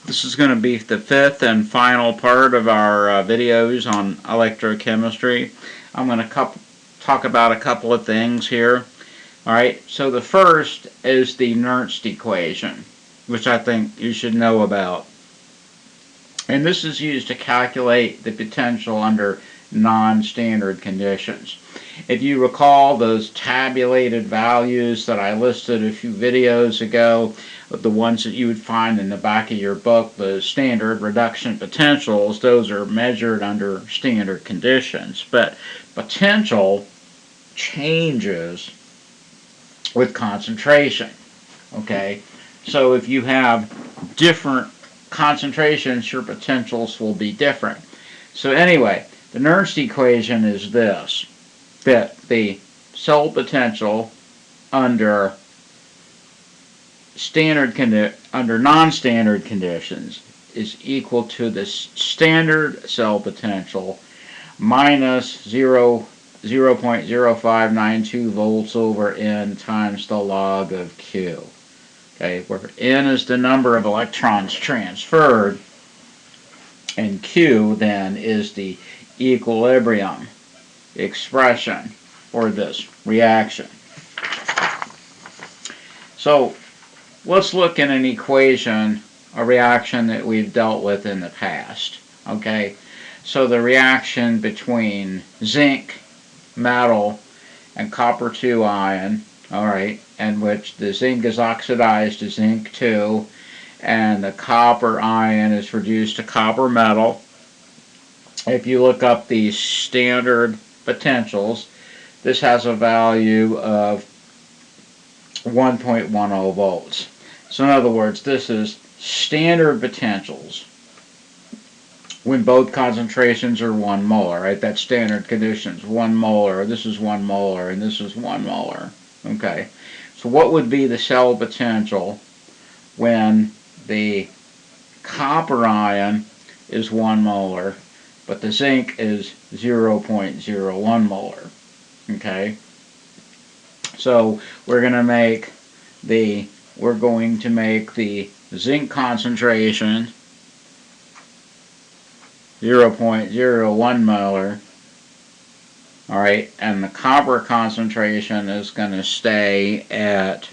This is going to be the fifth and final part of our videos on electrochemistry. I'm going to talk about a couple of things here. Alright, so the first is the Nernst equation, which I think you should know about. And this is used to calculate the potential under non-standard conditions. If you recall those tabulated values that I listed a few videos ago, the ones that you would find in the back of your book, the standard reduction potentials, those are measured under standard conditions. But potential changes with concentration. Okay, so if you have different concentrations, your potentials will be different. So anyway, the Nernst equation is this, that the cell potential under non-standard conditions is equal to the standard cell potential minus 0.0592 volts over N times the log of Q. Okay, where N is the number of electrons transferred, and Q then is the equilibrium expression for this reaction. So let's look at an equation, a reaction that we've dealt with in the past. Okay, so the reaction between zinc, metal, and copper 2 ion, alright, in which the zinc is oxidized to zinc 2 and the copper ion is reduced to copper metal. If you look up the standard potentials, this has a value of 1.10 volts. So in other words, this is standard potentials when both concentrations are 1 molar, right? That's standard conditions, 1 molar, this is 1 molar, and this is 1 molar. Okay, so what would be the cell potential when the copper ion is 1 molar, but the zinc is 0.01 molar? Okay, so we're going to make the zinc concentration 0.01 molar, alright, and the copper concentration is going to stay at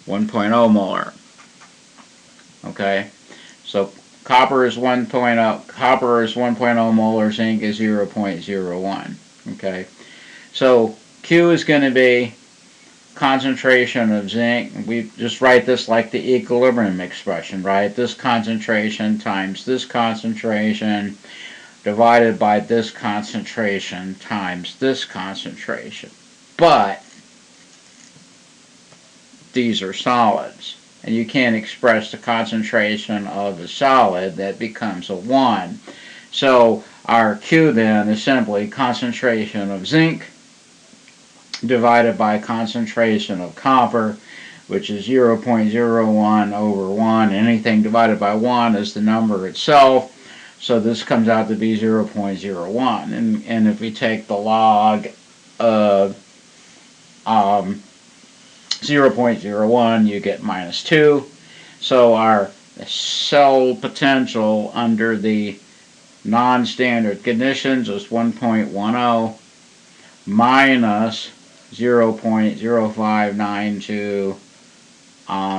1.0 molar. Okay, so copper is 1.0 molar, zinc is 0.01. Okay, so Q is going to be concentration of zinc. We just write this like the equilibrium expression, right? This concentration times this concentration divided by this concentration times this concentration. But these are solids, and you can't express the concentration of a solid. That becomes a 1. So our Q then is simply concentration of zinc divided by concentration of copper, which is 0.01 over 1. Anything divided by 1 is the number itself, so this comes out to be 0.01. And if we take the log of 0.01, you get minus 2. So our cell potential under the non-standard conditions is 1.10 minus 0.0592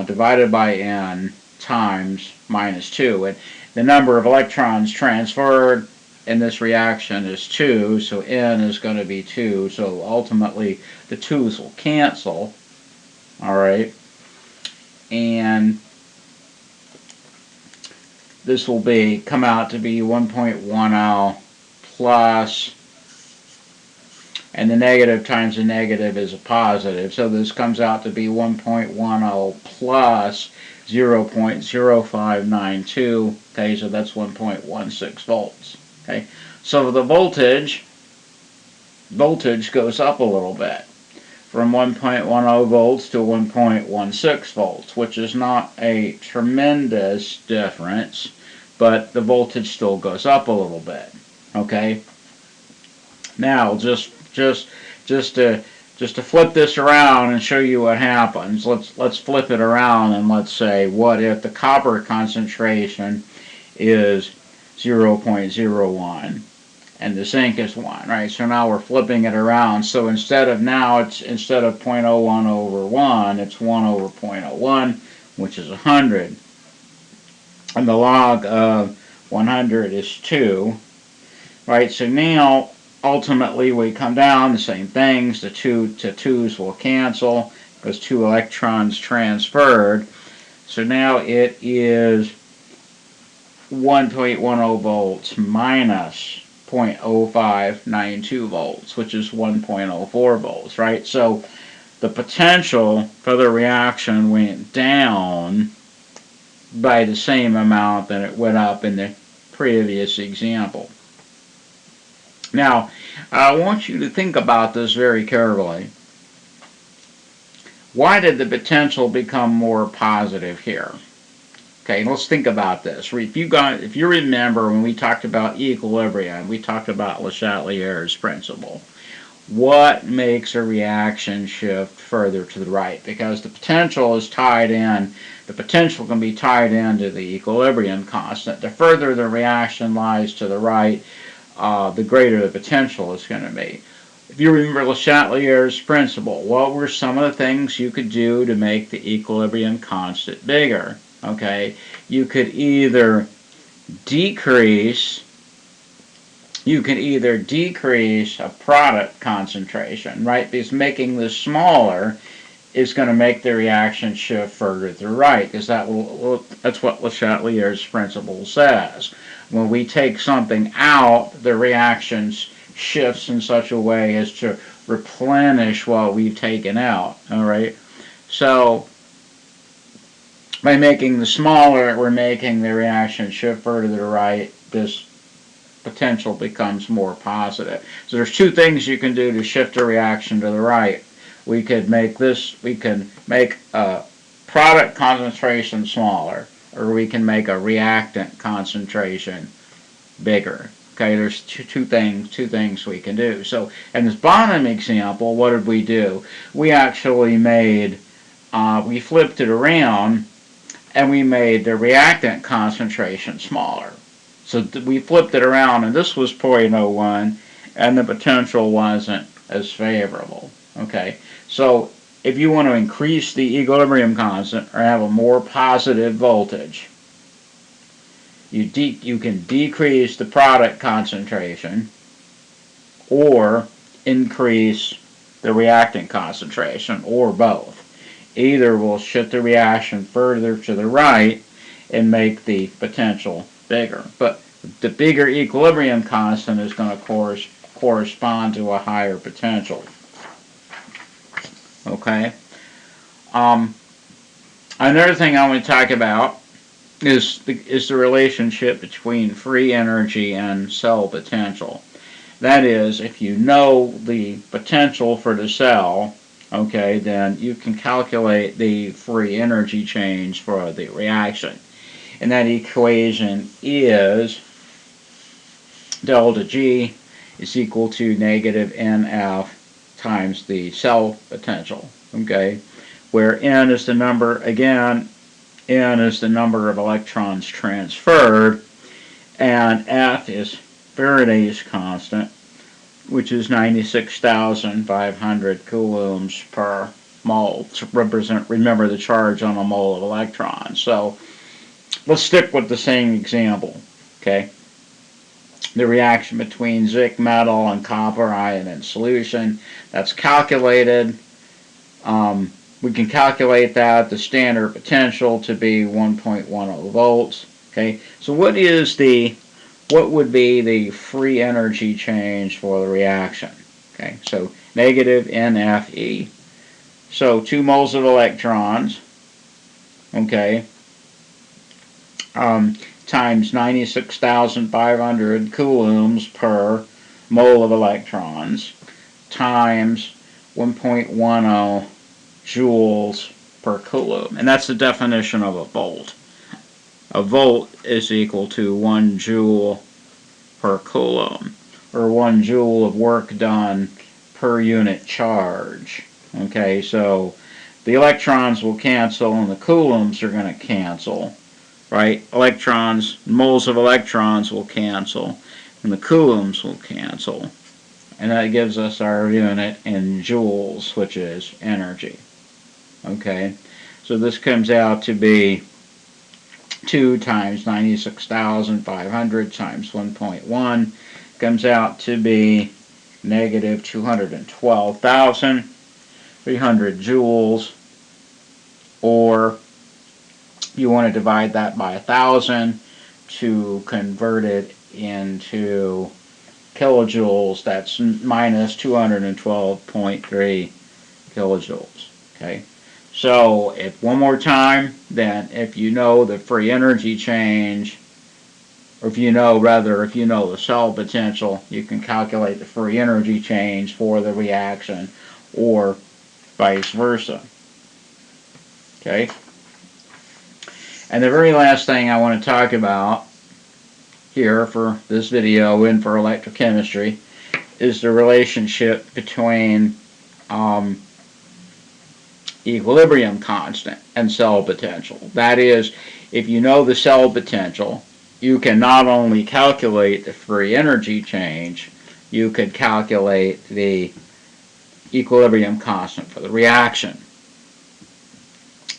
divided by N times minus 2. And the number of electrons transferred in this reaction is 2, so N is going to be 2. So ultimately the 2's will cancel. Alright, and this will come out to be 1.10 plus, and the negative times the negative is a positive, so this comes out to be 1.10 plus 0.0592. Okay, so that's 1.16 volts. Okay, so the voltage goes up a little bit, from 1.10 volts to 1.16 volts, which is not a tremendous difference, but the voltage still goes up a little bit. Okay, now just to just to flip this around and show you what happens, let's flip it around and let's say, what if the copper concentration is 0.01 and the zinc is 1, right? So now we're flipping it around. So instead of 0.01 over 1, it's 1 over 0.01, which is 100. And the log of 100 is 2, right? So now ultimately we come down the same things. The 2's will cancel because 2 electrons transferred. So now it is 1.10 volts minus 0.0592 volts, which is 1.04 volts, right? So the potential for the reaction went down by the same amount that it went up in the previous example. Now, I want you to think about this very carefully. Why did the potential become more positive here? Okay, let's think about this. If you remember when we talked about equilibrium, we talked about Le Chatelier's principle. What makes a reaction shift further to the right? Because the potential is tied in. The potential can be tied into the equilibrium constant. The further the reaction lies to the right, the greater the potential is going to be. If you remember Le Chatelier's principle, what were some of the things you could do to make the equilibrium constant bigger? Okay, you could either decrease a product concentration, right? Because making this smaller is going to make the reaction shift further to the right, because that's what Le Chatelier's principle says. When we take something out, the reaction shifts in such a way as to replenish what we've taken out, all right? So by making the smaller, we're making the reaction shift further to the right. This potential becomes more positive. So there's two things you can do to shift a reaction to the right. We can make a product concentration smaller, or we can make a reactant concentration bigger. Okay, there's two things we can do. So in this bottom example, what did we do? We actually we flipped it around and we made the reactant concentration smaller. So we flipped it around, and this was 0.01, and the potential wasn't as favorable. Okay, so if you want to increase the equilibrium constant or have a more positive voltage, you can decrease the product concentration or increase the reactant concentration, or both. Either will shift the reaction further to the right and make the potential bigger. But the bigger equilibrium constant is going to correspond to a higher potential. Okay. Another thing I want to talk about is the relationship between free energy and cell potential. That is, if you know the potential for the cell, okay, then you can calculate the free energy change for the reaction. And that equation is delta G is equal to negative NF times the cell potential, okay, where N is the number, again, N is the number of electrons transferred, and F is Faraday's constant, which is 96,500 coulombs per mole to remember the charge on a mole of electrons. So let's stick with the same example, okay? The reaction between zinc metal and copper ion in solution, that's calculated. We can calculate that, the standard potential to be 1.10 volts, okay? So what would be the free energy change for the reaction? Okay, so negative NFE. So 2 moles of electrons, okay, times 96,500 coulombs per mole of electrons times 1.10 joules per coulomb. And that's the definition of a volt. A volt is equal to 1 joule per coulomb, or 1 joule of work done per unit charge. Okay, so the electrons will cancel and the coulombs are going to cancel, right? Electrons, moles of electrons will cancel and the coulombs will cancel. And that gives us our unit in joules, which is energy. Okay, so this comes out to be 2 times 96,500 times 1.1 comes out to be negative 212,300 joules, or you want to divide that by 1,000 to convert it into kilojoules. That's minus 212.3 kilojoules. Okay. So, one more time, then if you know the free energy change, or if you know the cell potential, you can calculate the free energy change for the reaction, or vice versa. Okay? And the very last thing I want to talk about here for this video and for electrochemistry is the relationship between equilibrium constant and cell potential. That is, if you know the cell potential, you can not only calculate the free energy change, you could calculate the equilibrium constant for the reaction.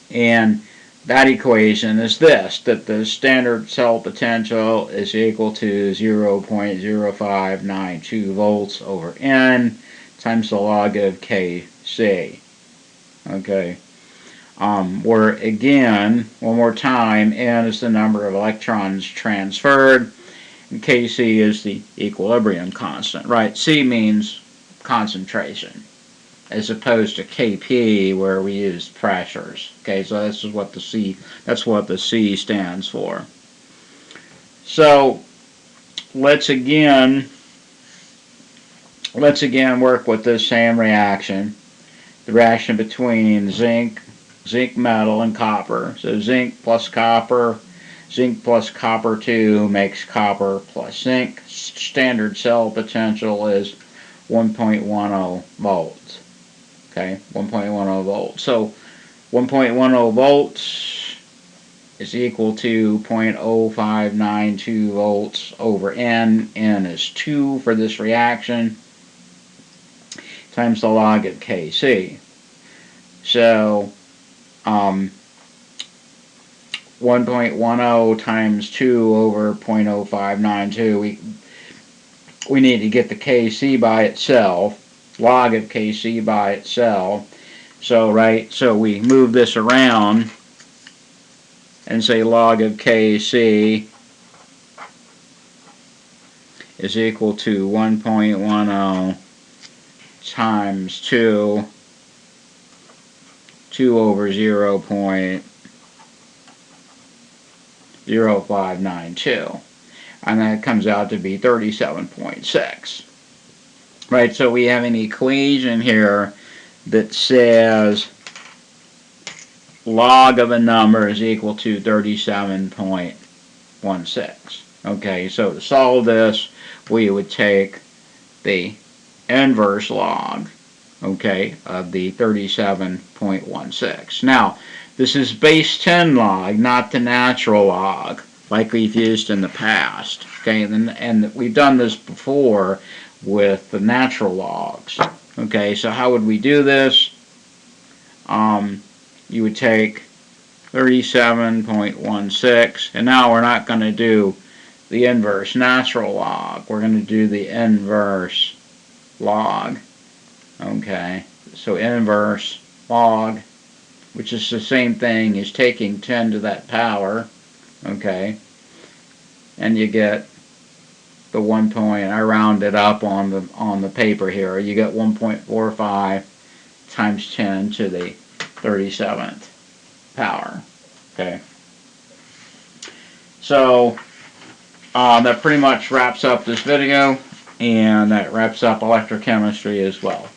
And that equation is this, that the standard cell potential is equal to 0.0592 volts over N times the log of Kc. Okay, where again, one more time, N is the number of electrons transferred, and Kc is the equilibrium constant, right? C means concentration, as opposed to Kp where we use pressures. Okay, so this is what the C, that's what the C stands for. So let's again work with this same reaction. The reaction between zinc metal, and copper. So zinc plus copper 2 makes copper plus zinc. Standard cell potential is 1.10 volts. Okay, 1.10 volts. So 1.10 volts is equal to 0.0592 volts over N. N is 2 for this reaction, times the log of Kc. So 1.10 times 2 over 0.0592, we need to get the Kc by itself, log of Kc by itself. So so we move this around and say log of Kc is equal to 1.10 times 2 over 0.0592, and that comes out to be 37.6. Right, so we have an equation here that says log of a number is equal to 37.16. Okay, so to solve this, we would take the inverse log, okay, of the 37.16. Now, this is base 10 log, not the natural log, like we've used in the past. Okay, and we've done this before with the natural logs. Okay, so how would we do this? You would take 37.16, and now we're not going to do the inverse natural log. We're going to do the inverse log. Okay, so inverse log, which is the same thing as taking 10 to that power. Okay, and you get the 1 point, I rounded up on the paper here, you get 1.45 times 10 to the 37th power. Okay, so that pretty much wraps up this video, and that wraps up electrochemistry as well.